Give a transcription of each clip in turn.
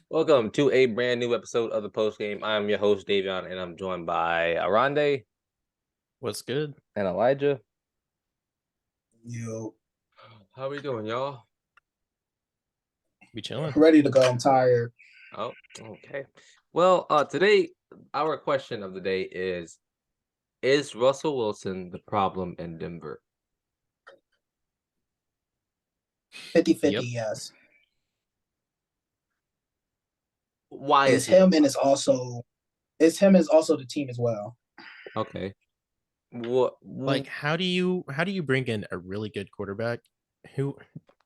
Welcome to a brand new episode of the Post Game. I'm your host, Davion, and I'm joined by Oronde. What's good? And Elijah. Yo. How we doing, y'all? We chilling. Ready to go. I'm tired. Oh, okay. Well, today, our question of the day is Russell Wilson the problem in Denver? 50-50, Yep. yes. Why It's him, and it's also the team as well. Okay. What Like, how do you bring in a really good quarterback who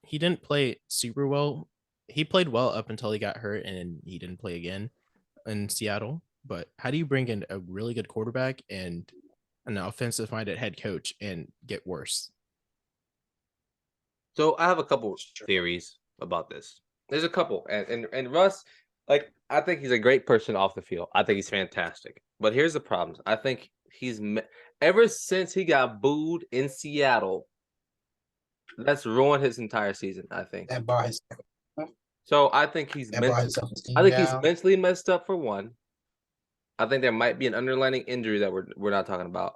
he didn't play super well? He played well up until he got hurt and he didn't play again in Seattle. But how do you bring in a really good quarterback and an offensive-minded head coach and get worse? So I have a couple theories about this. There's a couple, and Russ, like, I think he's a great person off the field. I think he's fantastic. But here's the problem. I think he's ever since he got booed in Seattle, that's ruined his entire season. I think. That brought his So I think he's he's mentally messed up for one. I think there might be an underlying injury that we're not talking about.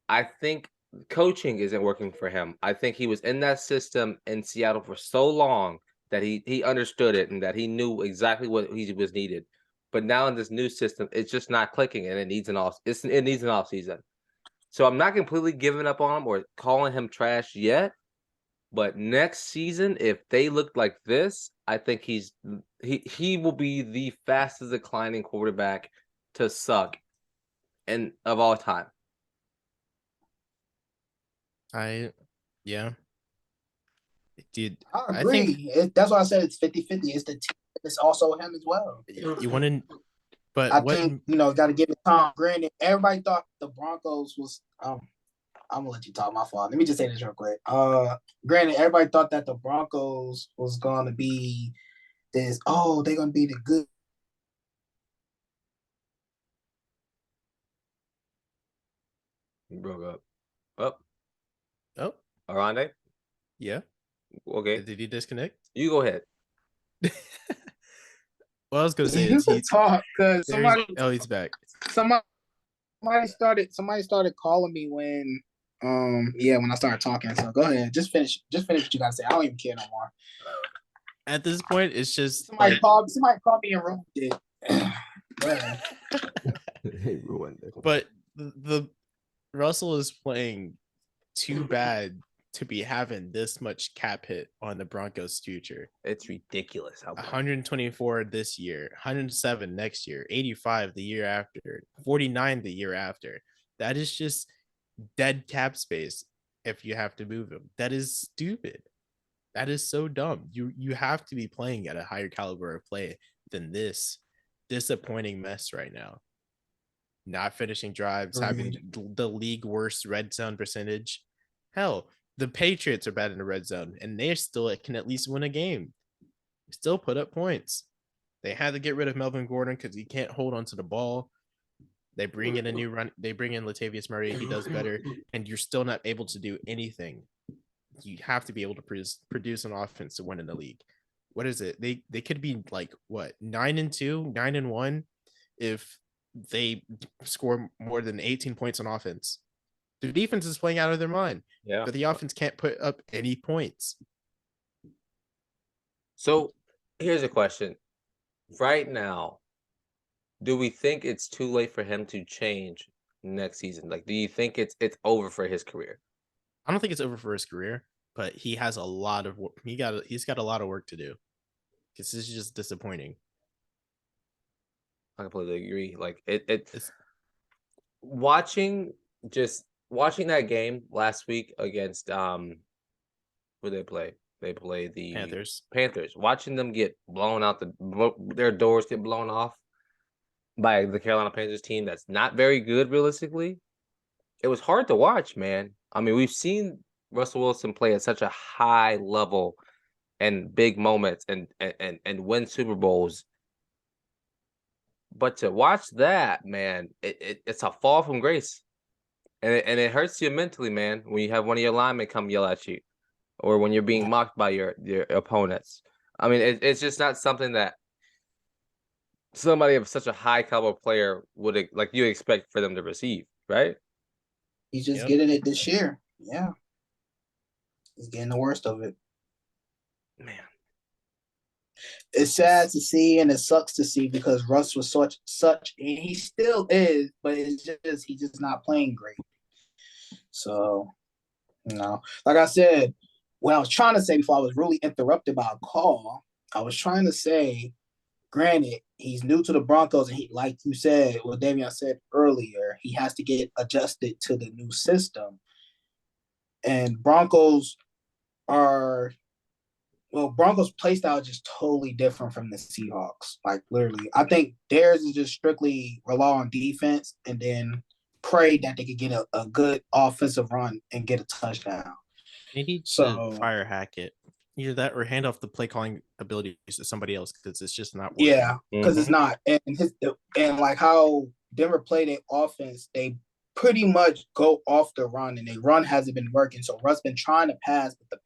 I think coaching isn't working for him. I think he was in that system in Seattle for so long that he understood it and that he knew exactly what he was needed. But now in this new system, it's just not clicking, and it needs an off season. So I'm not completely giving up on him or calling him trash yet. But next season, if they look like this, I think he will be the fastest declining quarterback to suck of all time. Yeah. I agree. That's why I said it's 50-50. It's the team. It's also him as well. You want to, but I think got to give it time. Granted, everybody thought the Broncos was. I'm gonna let you talk. My fault. Let me just say this real quick. Granted, everybody thought that the Broncos was gonna be this. Oh, they're gonna be the good. You broke up. Oh, Oronde? Yeah. Okay. Did he disconnect? You go ahead. What I was gonna say is he's talk because somebody. Oh, he's back. Somebody started calling me when when I started talking. So go ahead, just finish what you gotta say. I don't even care no more. At this point, it's just somebody called me and ruined it. They ruined it. But the Russell is playing too bad to be having this much cap hit on the Broncos' future. It's ridiculous. How 124 this year, 107 next year, 85 the year after, 49 the year after. That is just dead cap space if you have to move him. That is stupid. That is so dumb. You have to be playing at a higher caliber of play than this disappointing mess right now. Not finishing drives, having the league worst red zone percentage. Hell, the Patriots are bad in the red zone, and they still can at least win a game. Still put up points. They had to get rid of Melvin Gordon because he can't hold onto the ball. They bring in a new run. They bring in Latavius Murray. He does better, and you're still not able to do anything. You have to be able to produce an offense to win in the league. What is it? They could be like what 9-2, 9-1 if they score more than 18 points on offense. The defense is playing out of their mind. Yeah. But the offense can't put up any points. So here's a question. Right now, do we think it's too late for him to change next season? Like, do you think it's over for his career? I don't think it's over for his career, but he has a lot of work. He's got a lot of work to do. Because this is just disappointing. I completely agree. Like it's watching that game last week against who they play? They play the Panthers. Watching them get blown out, their doors get blown off by the Carolina Panthers team that's not very good realistically. It was hard to watch, man. I mean, we've seen Russell Wilson play at such a high level and big moments and win Super Bowls. But to watch that, man, it's a fall from grace. And it hurts you mentally, man, when you have one of your linemen come yell at you or when you're being mocked by your opponents. I mean, it's just not something that somebody of such a high caliber player would like you expect for them to receive, right? He's just getting it this year. Yeah. He's getting the worst of it. Man. It's sad to see and it sucks to see because Russ was such and he still is, but it's just he's just not playing great. So, like I said, what I was trying to say before I was really interrupted by a call, I was trying to say, granted, he's new to the Broncos, and he, like you said, what Davion said earlier, he has to get adjusted to the new system. And Broncos play style is just totally different from the Seahawks. Like literally, I think theirs is just strictly rely on defense and then pray that they could get a good offensive run and get a touchdown. They need to fire Hackett. Either that or hand off the play calling abilities to somebody else because it's just not working. Yeah, because it's not. And like how Denver played their offense, they pretty much go off the run, and their run hasn't been working. So Russ been trying to pass, but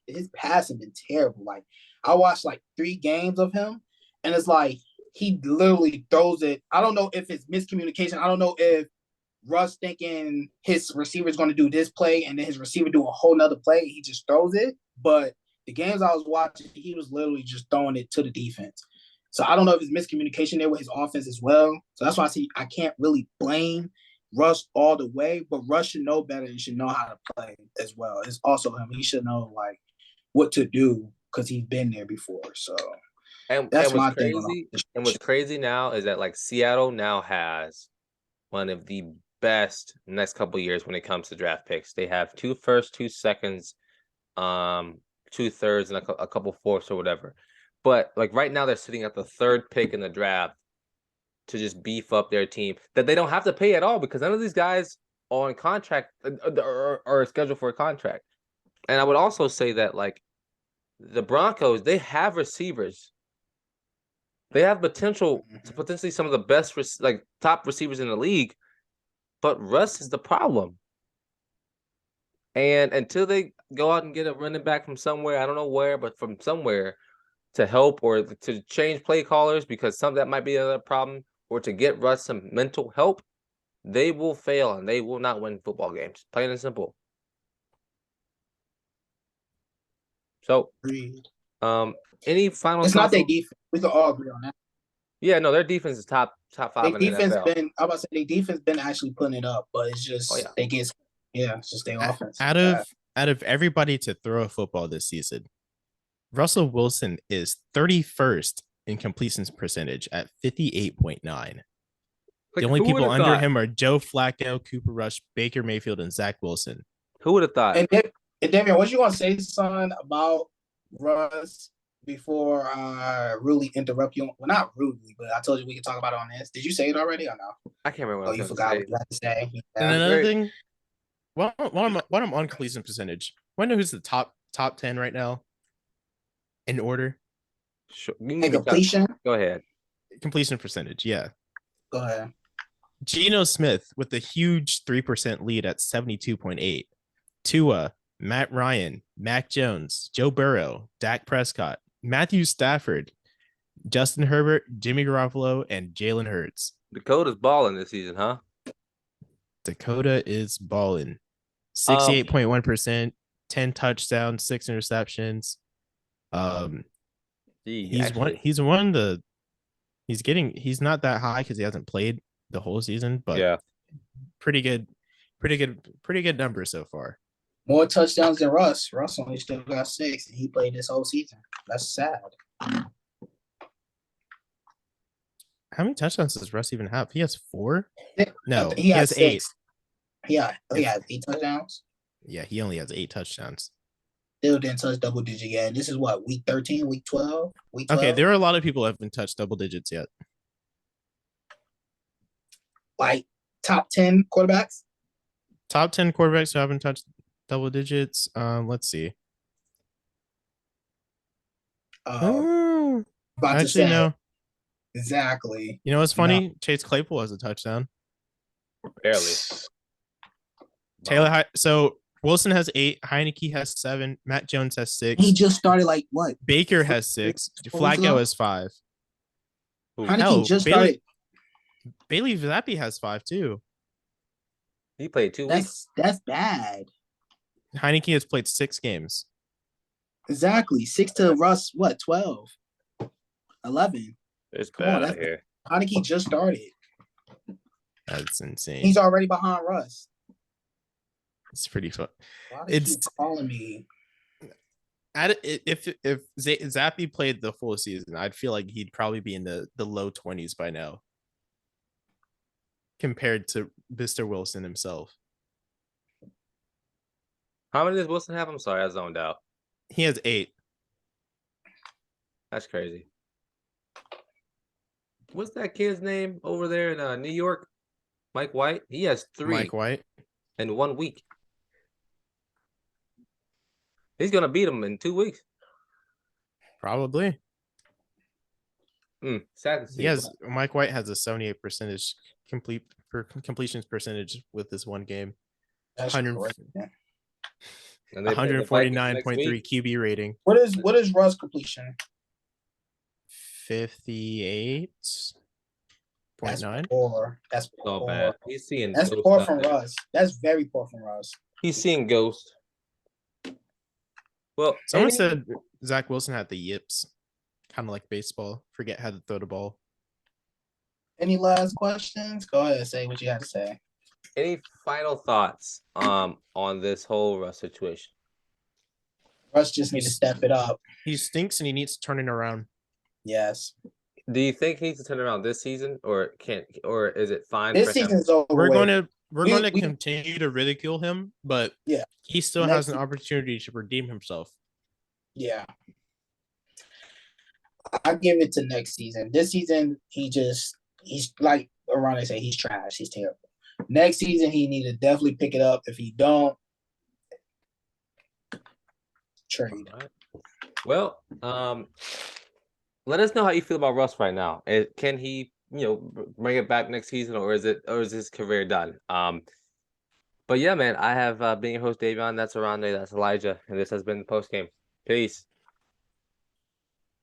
his pass has been terrible. Like I watched like 3 games of him, and it's like he literally throws it. I don't know if it's miscommunication. I don't know if Russ thinking his receiver is going to do this play, and then his receiver do a whole nother play. He just throws it. But the games I was watching, he was literally just throwing it to the defense. So I don't know if it's miscommunication there with his offense as well. So that's why I can't really blame Russ all the way, but Russ should know better and should know how to play as well. It's also him. He should know like what to do because he's been there before. So that's my thing. And what's crazy now is that like Seattle now has one of the best next couple of years when it comes to draft picks. They have 2 firsts, 2 seconds, 2 thirds, and a couple fourths or whatever. But like right now, they're sitting at the 3rd pick in the draft to just beef up their team that they don't have to pay at all because none of these guys are on contract or are scheduled for a contract. And I would also say that like the Broncos, they have receivers. They have potentially some of the best top receivers in the league, but Russ is the problem. And until they go out and get a running back from somewhere, I don't know where, but from somewhere to help or to change play callers because that might be another problem, or to get Russ some mental help, they will fail and they will not win football games. Plain and simple. So, any final? It's not their defense. We can all agree on that. Yeah, no, their defense is top 5 in the NFL. I'm about to say their defense been actually putting it up, but it's just it's just their offense. Out of everybody to throw a football this season, Russell Wilson is 31st in completions percentage at 58.9. The only people under him are Joe Flacco, Cooper Rush, Baker Mayfield, and Zach Wilson. Who would have thought? And Davion, what you want to say, son, about Russ before I really interrupt you? Well, not rudely, but I told you we could talk about it on this. Did you say it already or no? I can't remember. You forgot what you had to say. Yeah. And another thing, while I'm on completion percentage, want to know who's the top 10 right now in order? Sure. And completion? Go ahead. Completion percentage, yeah. Go ahead. Geno Smith with a huge 3% lead at 72.8. Tua, Matt Ryan, Mac Jones, Joe Burrow, Dak Prescott, Matthew Stafford, Justin Herbert, Jimmy Garoppolo, and Jalen Hurts. Dakota's balling this season, huh? Dakota is balling. 68.1%, 10 touchdowns, 6 interceptions. He's not that high because he hasn't played the whole season, but yeah, pretty good numbers so far. More touchdowns than Russ. Russ only still got 6, and he played this whole season. That's sad. How many touchdowns does Russ even have? He has 4? No, he has 8. Yeah, he has 8 touchdowns. Yeah, he only has 8 touchdowns. Still didn't touch double digit yet. This is what, week 13, week 12? Okay, there are a lot of people who haven't touched double digits yet. Like top 10 quarterbacks? Top 10 quarterbacks who haven't touched double digits. Let's see. Actually, no. Exactly. You know what's funny? No. Chase Claypool has a touchdown. Barely. So Wilson has 8. Heineke has 7. Matt Jones has 6. He just started like what? Baker has 6. Flacco has 5. Heineke just started. Bailey Zappi has 5 too. He played 2 weeks. That's bad. Heineke has played 6 games. Exactly. 6 to Russ, what, 12? 11. It's bad out here. Heineke just started. That's insane. He's already behind Russ. It's pretty fun. It's calling me. If Zappi played the full season, I'd feel like he'd probably be in the low 20s by now, compared to Mr. Wilson himself. How many does Wilson have? I'm sorry, I zoned out. He has 8. That's crazy. What's that kid's name over there in New York? Mike White. He has 3. Mike White in 1 week. He's gonna beat him in 2 weeks. Probably. Sad to see. Mike White has a 78% completions percentage with this one game. That's 149.3 QB rating. What is Russ completion? 58.9. That's so poor. bad. He's seeing. That's poor from Russ. That's very poor from Russ. He's seeing ghosts. Well, someone said Zach Wilson had the yips, kind of like baseball. Forget how to throw the ball. Any last questions? Go ahead, say what you had to say. Any final thoughts on this whole Russ situation? Russ just needs to step it up. He stinks and he needs to turn it around. Yes. Do you think he needs to turn around this season, or is it fine? This season's over. We're going to continue to ridicule him, but yeah, he still has an opportunity to redeem himself. Yeah. I give it to next season. This season, he's like Oronde said, he's trash. He's terrible. Next season, he need to definitely pick it up. If he don't, trade. Right. Well, let us know how you feel about Russ right now. Can he, bring it back next season, or is his career done? But yeah, man, I have been your host, Davion. That's Oronde. That's Elijah, and this has been the post game. Peace.